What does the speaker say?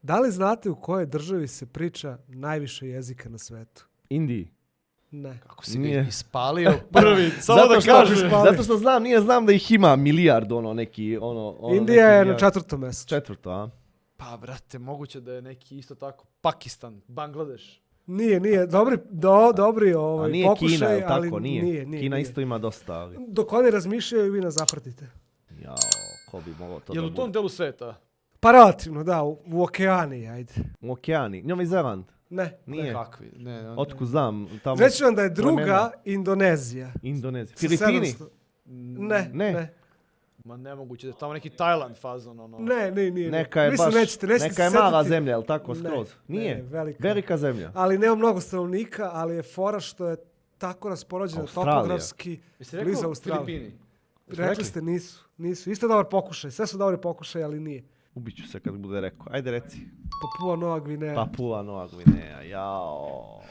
Da li znate u kojoj državi se priča najviše jezika na svetu? Indiji. Ne. Kako si ga Nije. ispalio prvi, samo Zato da što- kažeš. Zato što znam da ih ima milijard, Indija je neki na 4. mjestu. četvrto, a? Pa, brate, moguće da je neki isto tako Pakistan, Bangladeš. Nije. Dobri A nije pokušaj, Kina, jel ali tako? Nije. nije. Kina isto ima dosta, ali... Dok oni razmišljaju, vi nas zapratite. Jao, ko bi mogao to Jel da u tom bude? delu sveta? Pa relativno, da, u okeaniji, ajde. U okeani. Novi Zeland. Ne. Nije. Kakvi? Ne. Otkud znam? Tamo... Reći vam da je druga plemena. Indonezija. Indonezija. Sa Filipini. 700. Ne. Ne. Ma nemoguće da je tamo neki Tajland fazon, ono. Ne, nije. Neka je Mislim, baš, nećete neka je se mala setiti. zemlja, jel tako, Ne, skroz? Nije. ne, Velika zemlja. Ali nema mnogo stanovnika, ali je fora što je tako raspoređeno Australija. topografski. Jesi blizu rekao Australije. Filipini? Rekli ste nisu. Isto dobar pokušaj. Sve su dobri pokušaj, ali nije. Ubiću se kad bude rekao. Ajde reci. Papua Nova Gvineja. Papua Nova Gvineja, jao.